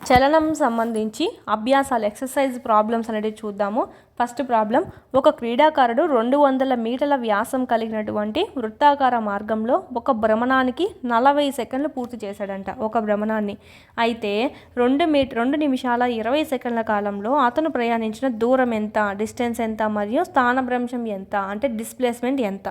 చలనం సంబంధించి అభ్యాసాలు ఎక్సర్సైజ్ ప్రాబ్లమ్స్ అనేది చూద్దాము. ఫస్ట్ ప్రాబ్లం, ఒక క్రీడాకారుడు 200 మీటర్ల వ్యాసం కలిగినటువంటి వృత్తాకార మార్గంలో ఒక భ్రమణానికి 40 సెకండ్లు పూర్తి చేశాడంట. ఒక భ్రమణాన్ని అయితే 2 నిమిషాల 20 సెకండ్ల కాలంలో అతను ప్రయాణించిన దూరం ఎంత, డిస్టెన్స్ ఎంత మరియు స్థానభ్రంశం ఎంత, అంటే డిస్ప్లేస్మెంట్ ఎంత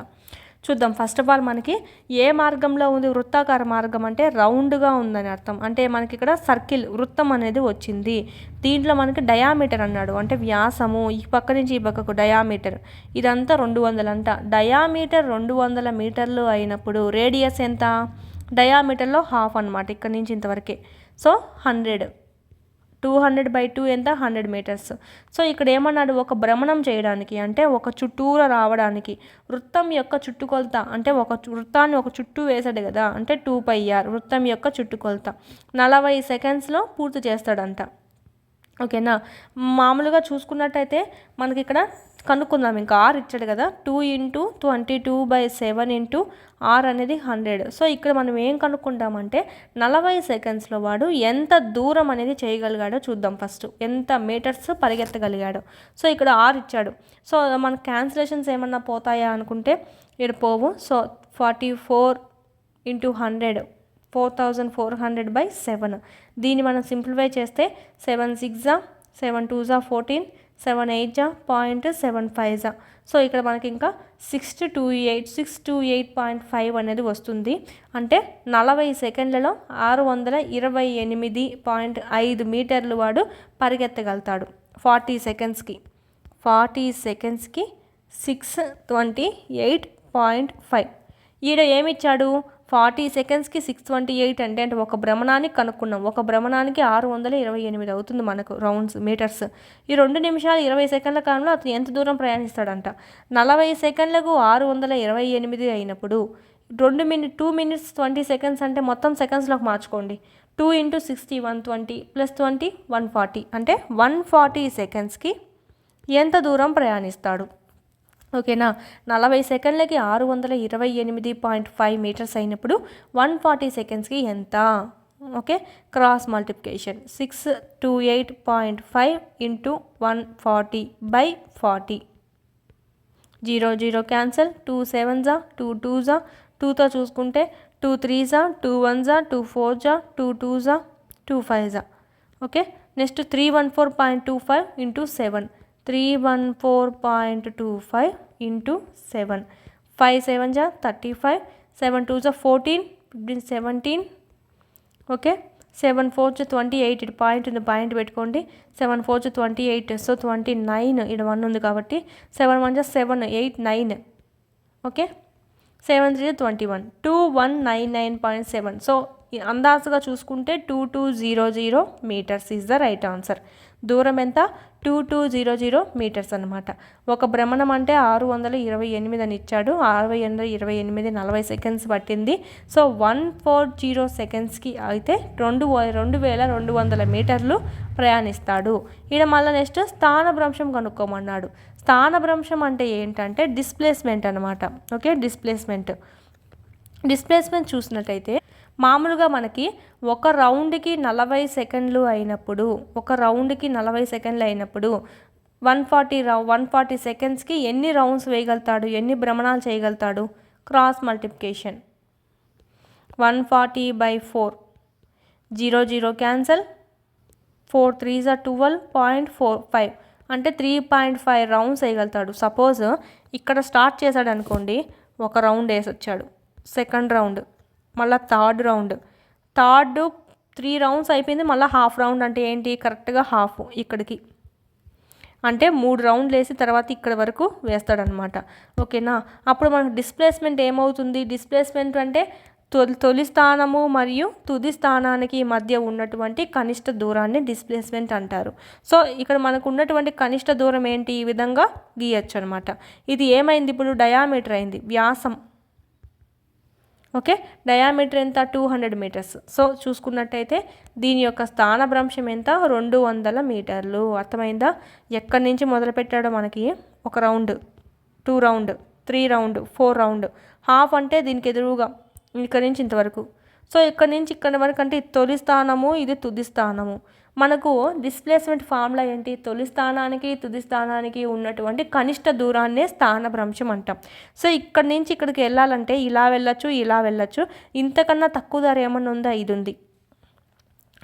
చూద్దాం. ఫస్ట్ ఆఫ్ ఆల్ మనకి ఏ మార్గంలో ఉంది, వృత్తాకార మార్గం అంటే రౌండ్గా ఉందని అర్థం. అంటే మనకి ఇక్కడ సర్కిల్ వృత్తం అనేది వచ్చింది. దీంట్లో మనకి డయామీటర్ అన్నాడు, అంటే వ్యాసము ఈ పక్క నుంచి ఈ పక్కకు డయామీటర్, ఇదంతా 200 అంట. డయామీటర్ 200 మీటర్లు అయినప్పుడు రేడియస్ ఎంత, డయామీటర్లో హాఫ్ అనమాట, ఇక్కడ నుంచి ఇంతవరకే. సో 100, 200/2 ఎంత, 100 మీటర్స్. సో ఇక్కడ ఏమన్నాడు, ఒక భ్రమణం చేయడానికి అంటే ఒక చుట్టూర రావడానికి వృత్తం యొక్క చుట్టుకొలత, అంటే ఒక వృత్తాన్ని ఒక చుట్టూ వేసాడు కదా, అంటే 2πr వృత్తం యొక్క చుట్టుకొలత 40 సెకండ్స్లో పూర్తి చేస్తాడంట. ఓకేనా. మామూలుగా చూసుకున్నట్టయితే మనకి ఇక్కడ కనుక్కుందాం. ఇంకా ఆర్ ఇచ్చాడు కదా, 2 × 22/7 ఆర్ అనేది 100. సో ఇక్కడ మనం ఏం కనుక్కుంటామంటే 40 సెకండ్స్లో వాడు ఎంత దూరం అనేది చేయగలిగాడో చూద్దాం. ఫస్ట్ ఎంత మీటర్స్ పరిగెత్తగలిగాడో. సో ఇక్కడ ఆర్ ఇచ్చాడు. సో మనకు క్యాన్సిలేషన్స్ ఏమన్నా పోతాయా అనుకుంటే ఇక్కడ పోవు. సో 44 × 100 4400/7. దీన్ని మనం సింప్లిఫై చేస్తే 7 6 7 2 14 7 8 0.75. సో ఇక్కడ మనకి ఇంకా 628.5 అనేది వస్తుంది. అంటే 40 సెకండ్లలో 628.5 మీటర్లు వాడు పరిగెత్తగలుగుతాడు 40 సెకండ్స్కి. 40 సెకండ్స్కి 628.5. ఈడ ఏమిచ్చాడు, 40 సెకండ్స్కి 628 అంటే ఒక భ్రమణానికి కనుక్కున్నాం. ఒక భ్రమణానికి 628 అవుతుంది మనకు రౌండ్స్ మీటర్స్. ఈ 2 నిమిషాలు 20 సెకండ్ల కాలంలో అతను ఎంత దూరం ప్రయాణిస్తాడంట. 40 సెకండ్లకు 628 అయినప్పుడు 2 minutes 20 seconds అంటే మొత్తం సెకండ్స్లోకి మార్చుకోండి. 2 × 60 120 + 20 140, అంటే 140 సెకండ్స్కి ఎంత దూరం ప్రయాణిస్తాడు. ఓకేనా. 40 సెకండ్లకి 628.5 మీటర్స్ అయినప్పుడు 140 సెకండ్స్కి ఎంత. Okay, cross multiplication 628.5 × 140/40. 0 0 cancel, 2 7s 2 2s 2తో చూసుకుంటే 2 3s 2 1s 2 4s 2 2s 2 5s. Okay, next 314.25 × 7, 314.25 × 7, 5 7s 35, 7 2s 14, 17. Okay, 7 4s 28, ఇటు పాయింట్ ఉంది, పాయింట్ పెట్టుకోండి. 7 4s 28, సో 29, ఇక్కడ 1 ఉంది కాబట్టి 7 1s 7 8 9. Okay, 7 3s 21, 2199.7. సో అందాజుగా చూసుకుంటే 2200 metres is the right answer. దూరం ఎంత, 2200 మీటర్స్ అనమాట. ఒక భ్రమణం అంటే 628 అని ఇచ్చాడు. 628 40 సెకండ్స్ పట్టింది. సో 140 సెకండ్స్కి అయితే 2200 మీటర్లు ప్రయాణిస్తాడు. ఇక్కడ మళ్ళీ నెక్స్ట్ స్థానభ్రంశం కనుక్కోమన్నాడు. స్థానభ్రంశం అంటే ఏంటంటే డిస్ప్లేస్మెంట్ అనమాట. ఓకే, డిస్ప్లేస్మెంట్ చూసినట్టయితే మామూలుగా మనకి ఒక రౌండ్కి 40 సెకండ్లు అయినప్పుడు 140 సెకండ్స్కి ఎన్ని రౌండ్స్ వేయగలుగుతాడు, ఎన్ని భ్రమణాలు చేయగలుగుతాడు. క్రాస్ మల్టిప్లికేషన్ 140/4, 0 0 క్యాన్సల్, 4 3s 12.45, అంటే 3.5 రౌండ్స్ వేయగలుగుతాడు. సపోజ్ ఇక్కడ స్టార్ట్ చేశాడు అనుకోండి, ఒక రౌండ్ వేసి వచ్చాడు, సెకండ్ రౌండ్, మళ్ళీ థర్డ్ 3 రౌండ్స్ అయిపోయింది. మళ్ళీ హాఫ్ రౌండ్ అంటే ఏంటి, కరెక్ట్గా హాఫ్ ఇక్కడికి, అంటే 3 రౌండ్లు వేసి తర్వాత ఇక్కడ వరకు వేస్తాడనమాట. ఓకేనా. అప్పుడు మనకు డిస్ప్లేస్మెంట్ ఏమవుతుంది, డిస్ప్లేస్మెంట్ అంటే తొలి స్థానము మరియు తుది స్థానానికి మధ్య ఉన్నటువంటి కనిష్ట దూరాన్ని డిస్ప్లేస్మెంట్ అంటారు. సో ఇక్కడ మనకు ఉన్నటువంటి కనిష్ట దూరం ఏంటి, ఈ విధంగా గీయచ్చు అనమాట. ఇది ఏమైంది, ఇప్పుడు డయామీటర్ అయింది, వ్యాసం. ఓకే, డయామీటర్ ఎంత, 200 మీటర్స్. సో చూసుకున్నట్టయితే దీని యొక్క స్థానభ్రంశం ఎంత, 200 మీటర్లు. అర్థమైందా. ఎక్కడి నుంచి మొదలు పెట్టాడో మనకి, ఒక round, 2 round, 3 round, 4 round, half అంటే దీనికి ఎదురుగా ఇక్కడ నుంచి ఇంతవరకు. సో ఇక్కడ నుంచి ఇక్కడ వరకు అంటే ఇది తొలి స్థానము, ఇది తుది స్థానము. మనకు డిస్ప్లేస్మెంట్ ఫార్ములా ఏంటి? తొలి స్థానానికి తుది స్థానానికి ఉన్నటువంటి కనిష్ట దూరాన్నే స్థానభ్రంశం అంటాం. సో ఇక్కడ నుంచి ఇక్కడికి వెళ్ళాలంటే ఇలా వెళ్ళొచ్చు, ఇలా వెళ్ళొచ్చు. ఇంతకన్నా తక్కువ దారి ఏమన్నా ఉందా? ఇది ఉంది.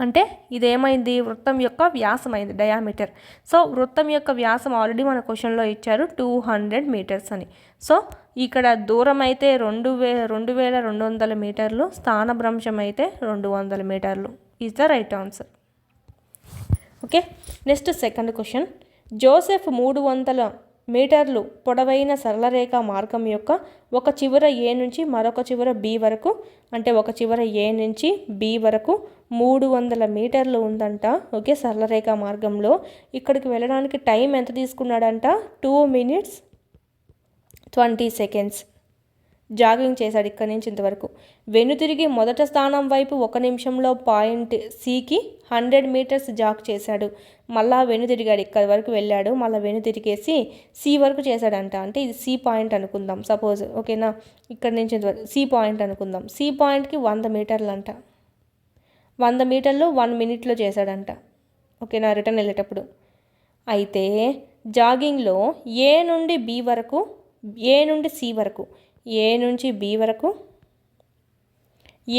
అంటే ఇదేమైంది? వృత్తం యొక్క వ్యాసం అయింది, డయామీటర్. సో వృత్తం యొక్క వ్యాసం ఆల్రెడీ మన క్వశ్చన్లో ఇచ్చారు 200 మీటర్స్ అని. సో ఇక్కడ దూరం అయితే 2200 మీటర్లు, స్థానభ్రంశం అయితే 200 మీటర్లు. Is the right answer. Okay, next second question. Joseph 300 మీటర్లు పొడవైన సరళరేఖ మార్గం యొక్క ఒక చివర ఏ నుంచి మరొక చివర బి వరకు, అంటే ఒక చివర ఏ నుంచి బి వరకు 300 మీటర్లు ఉందంట. ఓకే, సరళరేఖ మార్గంలో ఇక్కడికి వెళ్ళడానికి టైం ఎంత తీసుకున్నాడంట? 2 minutes 20 seconds జాగింగ్ చేశాడు ఇక్కడ నుంచి ఇంతవరకు. వెనుతిరిగి మొదట స్థానం వైపు 1 నిమిషంలో పాయింట్ సికి 100 మీటర్స్ జాగ్ చేశాడు. మళ్ళా వెనుతిరిగాడు, ఇక్కడ వరకు వెళ్ళాడు, మళ్ళీ వెనుతిరిగేసి సి వరకు చేశాడంట. అంటే ఇది సి పాయింట్ అనుకుందాం సపోజ్. ఓకేనా, ఇక్కడ నుంచి ఇంతవరకు సి పాయింట్ అనుకుందాం. సి పాయింట్కి 100 మీటర్లు అంట. 100 మీటర్లు 1 minute చేశాడంట. ఓకేనా, రిటర్న్ వెళ్ళేటప్పుడు. అయితే జాగింగ్లో ఏ నుండి బి వరకు, ఏ నుండి సి వరకు, ఏ నుంచి బి వరకు,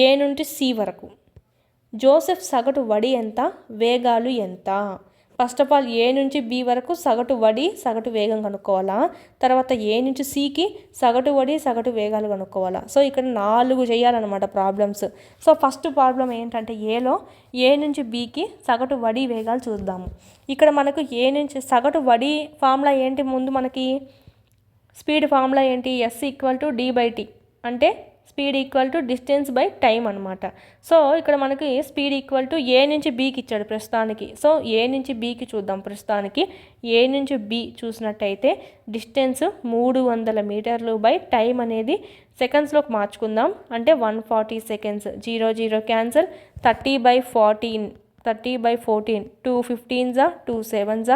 ఏ నుండి సి వరకు జోసెఫ్ సగటు వడి ఎంత, వేగాలు ఎంత? ఫస్ట్ ఆఫ్ ఆల్ ఏ నుంచి బి వరకు సగటు వడి, సగటు వేగం కనుక్కోవాలా. తర్వాత ఏ నుంచి సికి సగటు వడి, సగటు వేగాలు కనుక్కోవాలా. సో ఇక్కడ 4 చేయాలన్నమాట ప్రాబ్లమ్స్. సో ఫస్ట్ ప్రాబ్లం ఏంటంటే ఏలో ఏ నుంచి బికి సగటు వడి వేగాలు చూద్దాము. ఇక్కడ మనకు ఏ నుంచి సగటు వడి ఫార్ములా ఏంటి? ముందు మనకి స్పీడ్ ఫార్ములా ఏంటి? S = d/t, అంటే speed equal to distance by time అనమాట. సో ఇక్కడ మనకి స్పీడ్ ఈక్వల్ టు ఏ నుంచి బీకి ఇచ్చాడు ప్రస్తుతానికి. సో ఏ నుంచి బీకి చూద్దాం ప్రస్తుతానికి. ఏ నుంచి బి చూసినట్టయితే డిస్టెన్స్ 300 మీటర్లు బై టైం అనేది సెకండ్స్లోకి మార్చుకుందాం. అంటే 140 seconds. 0 0 cancel. 30/14, 30/14, 2 15s, 2 7s,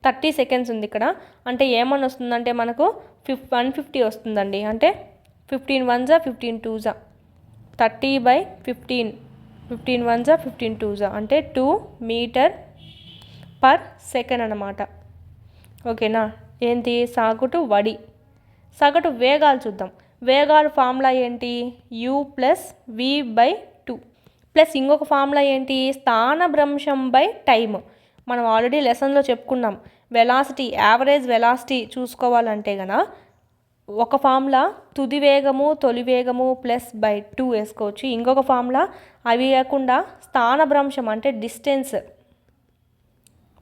30 seconds ఉంది ఇక్కడ. అంటే ఏమని వస్తుందంటే మనకు 150 వస్తుందండి. అంటే 15 1s, 15 2s, 30/15, 15 1s, 15 2s, అంటే 2 meter/second అనమాట. ఓకేనా, ఏంటి? సగటు వడి. సగటు వేగాలు చూద్దాం. వేగాలు ఫార్ములా ఏంటి? u+v/2 ప్లస్ ఇంకొక ఫార్ములా ఏంటి? స్థానభ్రంశం బై టైమ్. మనం ఆల్రెడీ లెసన్లో చెప్పుకున్నాం. వెలాసిటీ, యావరేజ్ వెలాసిటీ చూసుకోవాలంటే గన ఒక ఫార్ములా తుది వేగము, తొలి వేగము +/2 వేసుకోవచ్చు. ఇంకొక ఫార్ములా అవి కాకుండా స్థానభ్రంశం అంటే డిస్టెన్స్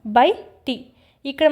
బై టీ. ఇక్కడ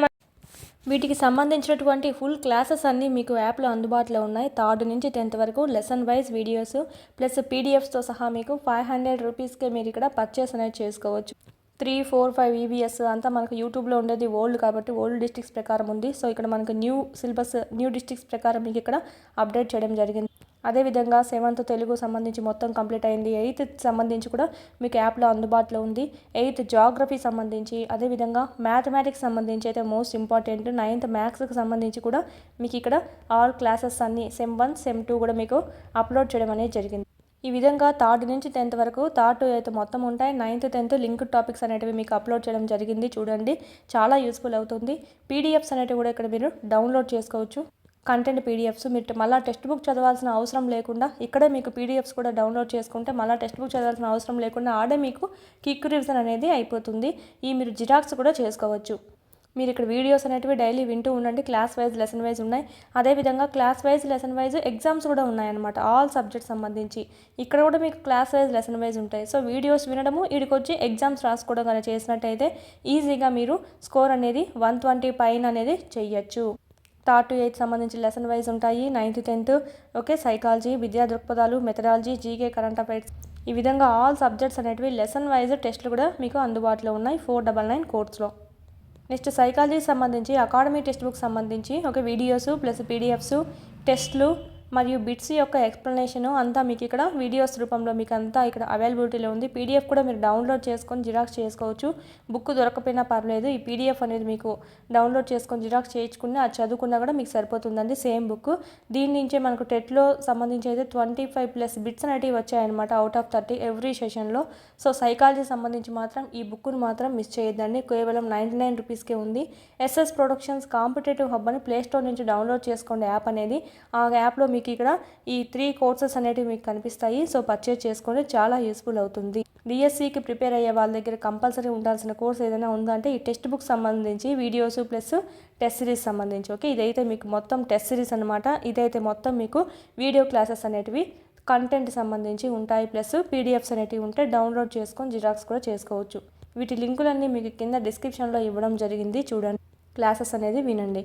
వీటికి సంబంధించినటువంటి ఫుల్ క్లాసెస్ అన్నీ మీకు యాప్లో అందుబాటులో ఉన్నాయి. 3rd నుంచి 10th వరకు లెసన్ వైజ్ వీడియోస్ ప్లస్ పీడిఎఫ్స్తో సహా మీకు 500 రూపీస్కే మీరు ఇక్కడ పర్చేస్ అనేది చేసుకోవచ్చు. 3, 4, 5 EVS అంతా మనకు యూట్యూబ్లో ఉండేది ఓల్డ్ కాబట్టి ఓల్డ్ డిస్ట్రిక్ట్స్ ప్రకారం ఉంది. సో ఇక్కడ మనకు న్యూ సిలబస్, న్యూ డిస్ట్రిక్ట్స్ ప్రకారం మీకు ఇక్కడ అప్డేట్ చేయడం జరిగింది. అదేవిధంగా 7th తెలుగు సంబంధించి మొత్తం కంప్లీట్ అయింది. 8th సంబంధించి కూడా మీకు యాప్లో అందుబాటులో ఉంది. 8th జాగ్రఫీ సంబంధించి, అదేవిధంగా మ్యాథమెటిక్స్ సంబంధించి అయితే మోస్ట్ ఇంపార్టెంట్. 9th మ్యాథ్స్కి సంబంధించి కూడా మీకు ఇక్కడ ఆల్ క్లాసెస్ అన్నీ సెమ్ 1, సెమ్ 2 కూడా మీకు అప్లోడ్ చేయడం అనేది జరిగింది. ఈ విధంగా 3rd నుంచి 10th వరకు 3rd to 8th మొత్తం ఉంటాయి. 9th 10th లింక్డ్ టాపిక్స్ అనేటివి మీకు అప్లోడ్ చేయడం జరిగింది. చూడండి, చాలా యూస్ఫుల్ అవుతుంది. పీడిఎఫ్స్ అనేటివి కూడా ఇక్కడ మీరు డౌన్లోడ్ చేసుకోవచ్చు. కంటెంట్ పీడిఎఫ్స్ మీరు మళ్ళీ టెక్స్ట్ బుక్ చదవాల్సిన అవసరం లేకుండా ఇక్కడే మీకు పీడిఎఫ్స్ కూడా డౌన్లోడ్ చేసుకుంటే మళ్ళీ టెక్స్ట్ బుక్ చదవాల్సిన అవసరం లేకుండా ఆడే మీకు క్విక్ రివిజన్ అనేది అయిపోతుంది. ఈ మీరు జిరాక్స్ కూడా చేసుకోవచ్చు. మీరు ఇక్కడ వీడియోస్ అనేటివి డైలీ వింటూ ఉండండి. క్లాస్ వైజ్, లెసన్ వైజ్ ఉన్నాయి. అదేవిధంగా class wise, lesson wise exams కూడా ఉన్నాయన్నమాట. ఆల్ సబ్జెక్ట్స్ సంబంధించి ఇక్కడ కూడా మీకు క్లాస్ వైజ్, లెసన్ వైజ్ ఉంటాయి. సో వీడియోస్ వినడము, వీడికి వచ్చి ఎగ్జామ్స్ రాసుకోవడం కానీ చేసినట్టయితే ఈజీగా మీరు స్కోర్ అనేది 120 పైన అనేది చెయ్యొచ్చు. 3rd to 8th సంబంధించి లెసన్ వైజ్ ఉంటాయి. 9th 10th ఓకే, సైకాలజీ, విద్యా దృక్పథాలు, మెథడాలజీ, జీకే, కరెంట్ అఫైర్స్, ఈ విధంగా ఆల్ సబ్జెక్ట్స్ అనేటివి లెసన్ వైజ్ టెస్టులు కూడా మీకు అందుబాటులో ఉన్నాయి 499 కోర్స్లో. నెక్స్ట్ సైకాలజీ సంబంధించి అకాడమీ టెక్స్ట్ బుక్ సంబంధించి ఒక వీడియోస్ ప్లస్ పీడిఎఫ్స్, టెస్ట్లు మరియు బిట్స్ యొక్క ఎక్స్ప్లెనేషన్ అంతా మీకు ఇక్కడ వీడియోస్ రూపంలో మీకు అంతా ఇక్కడ అవైలబిలిటీలో ఉంది. పీడిఎఫ్ కూడా మీరు డౌన్లోడ్ చేసుకొని జిరాక్స్ చేసుకోవచ్చు. బుక్ దొరకపోయినా పర్లేదు, ఈ పీడిఎఫ్ అనేది మీకు డౌన్లోడ్ చేసుకొని జిరాక్స్ చేయించుకుని అది చదువుకున్నా కూడా మీకు సరిపోతుందండి. Same book. దీని నుంచే మనకు టెట్లో సంబంధించి అయితే 25+ బిట్స్ అనేటివి వచ్చాయన్నమాట అవుట్ ఆఫ్ 30 ఎవ్రీ సెషన్లో. సో సైకాలజీ సంబంధించి మాత్రం ఈ బుక్ను మాత్రం మిస్ చేయొద్దండి. కేవలం 99 రూపీస్కే ఉంది. ఎస్ఎస్ ప్రొడక్షన్స్ కాంపిటేటివ్ హబ్ అని ప్లేస్టోర్ నుంచి డౌన్లోడ్ చేసుకోండి యాప్ అనేది. ఆ యాప్లో మీకు ఇక్కడ ఈ 3 కోర్సెస్ అనేటివి మీకు కనిపిస్తాయి. సో పర్చేజ్ చేసుకోండి, చాలా యూస్ఫుల్ అవుతుంది. డిఎస్సికి ప్రిపేర్ అయ్యే వాళ్ళ దగ్గర కంపల్సరీ ఉండాల్సిన కోర్స్ ఏదైనా ఉందంటే ఈ టెక్స్ట్ బుక్ సంబంధించి వీడియోస్ ప్లస్ టెస్ట్ సిరీస్ సంబంధించి. ఓకే, ఇదైతే మీకు మొత్తం టెస్ట్ సిరీస్ అనమాట. ఇదైతే మొత్తం మీకు వీడియో క్లాసెస్ అనేటివి కంటెంట్ సంబంధించి ఉంటాయి, ప్లస్ పీడిఎఫ్స్ అనేటివి ఉంటే డౌన్లోడ్ చేసుకొని జిరాక్స్ కూడా చేసుకోవచ్చు. వీటి లింకులన్నీ మీకు కింద డిస్క్రిప్షన్లో ఇవ్వడం జరిగింది, చూడండి. క్లాసెస్ అనేది వినండి.